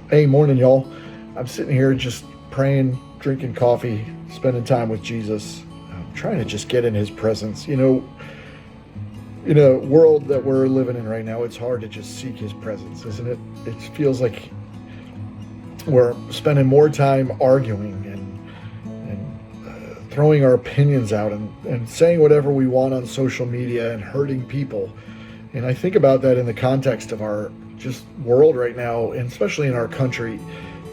Hey, morning, y'all. I'm sitting here just praying, drinking coffee, spending time with Jesus. I'm trying to just get in his presence. In a world that we're living in right now, it's hard to just seek his presence, isn't it? It feels like we're spending more time arguing and throwing our opinions out and saying whatever we want on social media and hurting people. And I think about that in the context of our just world right now, and especially in our country,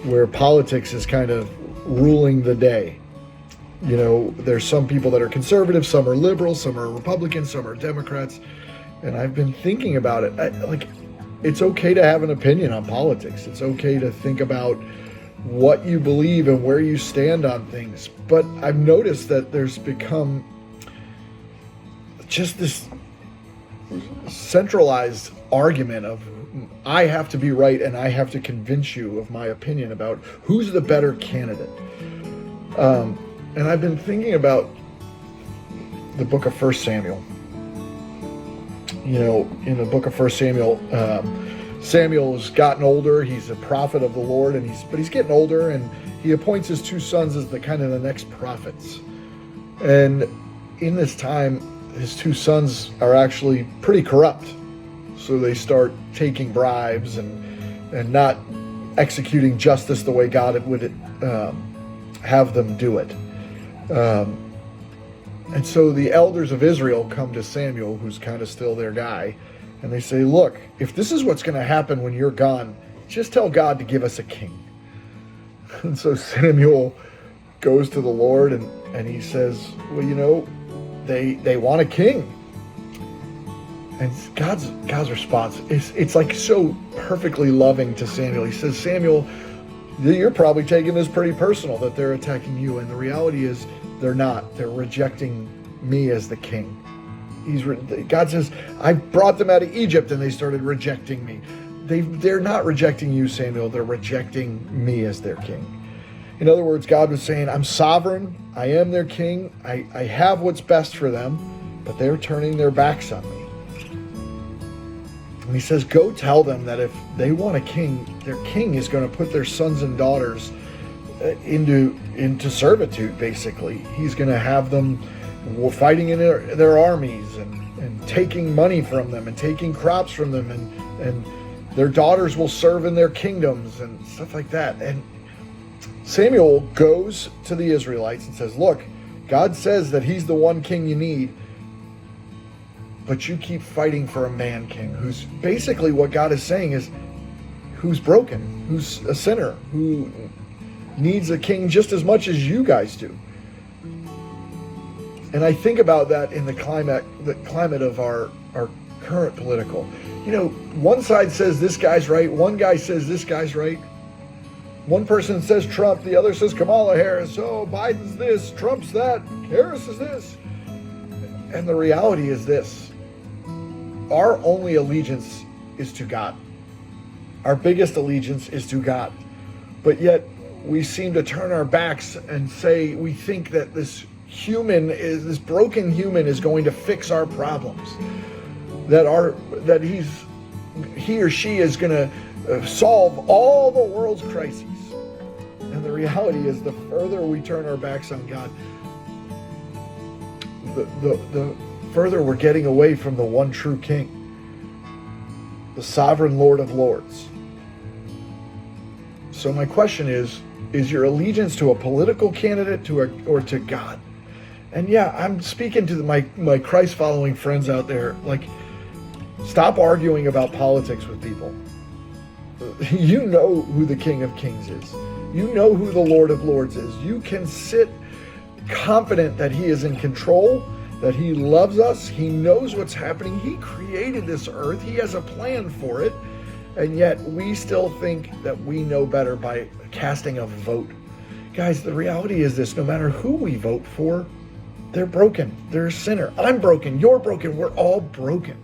where politics is kind of ruling the day. There's some people that are conservative, some are liberals, some are Republicans, some are Democrats. And I've been thinking about it. It's okay to have an opinion on politics. It's okay to think about what you believe and where you stand on things. But I've noticed that there's become just this centralized argument of I have to be right and I have to convince you of my opinion about who's the better candidate. And I've been thinking about the book of 1 Samuel. In the book of 1 Samuel, Samuel's gotten older. He's a prophet of the Lord, but he's getting older, and he appoints his two sons as the next prophets. And in this time, his two sons are actually pretty corrupt. So they start taking bribes and not executing justice the way God would have them do it. And so the elders of Israel come to Samuel, who's kind of still their guy, and they say, look, if this is what's going to happen when you're gone, just tell God to give us a king. And so Samuel goes to the Lord and he says, well, they want a king. And God's response it's like so perfectly loving to Samuel. He says, Samuel, you're probably taking this pretty personal that they're attacking you. And the reality is they're not. They're rejecting me as the king. God says, I brought them out of Egypt and they started rejecting me. They're not rejecting you, Samuel. They're rejecting me as their king. In other words, God was saying, I'm sovereign. I am their king. I have what's best for them, but they're turning their backs on me. And he says, go tell them that if they want a king, their king is going to put their sons and daughters into servitude, basically. He's going to have them fighting in their armies and taking money from them and taking crops from them, and their daughters will serve in their kingdoms and stuff like that. And Samuel goes to the Israelites and says, look, God says that he's the one king you need, but you keep fighting for a man king, who's basically what God is saying is who's broken, who's a sinner, who needs a king just as much as you guys do. And I think about that in the climate of our current political. One side says this guy's right, one guy says this guy's right. One person says Trump, the other says Kamala Harris. Oh, Biden's this, Trump's that, Harris is this. And the reality is this. Our only allegiance is to God. Our biggest allegiance is to God. But yet we seem to turn our backs and say we think that this broken human is going to fix our problems. That he or she is going to solve all the world's crises. And the reality is the further we turn our backs on God, the further we're getting away from the one true King, the sovereign Lord of Lords. So my question is your allegiance to a political candidate or to God? And yeah, I'm speaking to my Christ-following friends out there, stop arguing about politics with people. You know who the King of Kings is. You know who the Lord of Lords is. You can sit confident that he is in control, that he loves us, he knows what's happening, he created this earth, he has a plan for it, and yet we still think that we know better by casting a vote. Guys, the reality is this: no matter who we vote for, they're broken, they're a sinner. I'm broken, you're broken, we're all broken.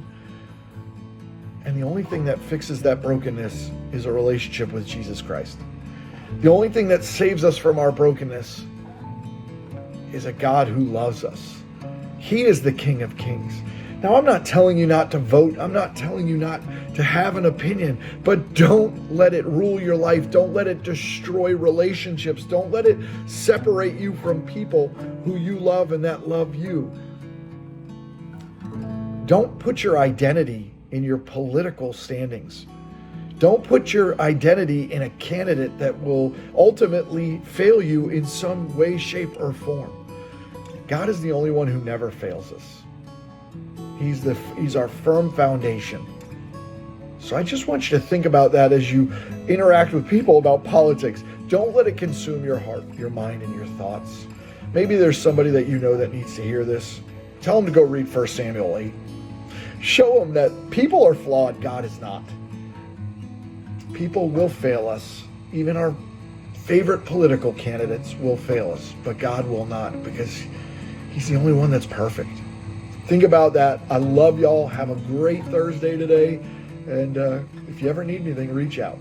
And the only thing that fixes that brokenness is a relationship with Jesus Christ. The only thing that saves us from our brokenness is a God who loves us. He is the King of Kings. Now, I'm not telling you not to vote. I'm not telling you not to have an opinion, but don't let it rule your life. Don't let it destroy relationships. Don't let it separate you from people who you love and that love you. Don't put your identity in your political standings. Don't put your identity in a candidate that will ultimately fail you in some way, shape, or form. God is the only one who never fails us. He's our firm foundation. So I just want you to think about that as you interact with people about politics. Don't let it consume your heart, your mind, and your thoughts. Maybe there's somebody that you know that needs to hear this. Tell them to go read 1 Samuel 8. Show them that people are flawed, God is not. People will fail us. Even our favorite political candidates will fail us, but God will not, because He's the only one that's perfect. Think about that. I love y'all. Have a great Thursday today. And if you ever need anything, reach out.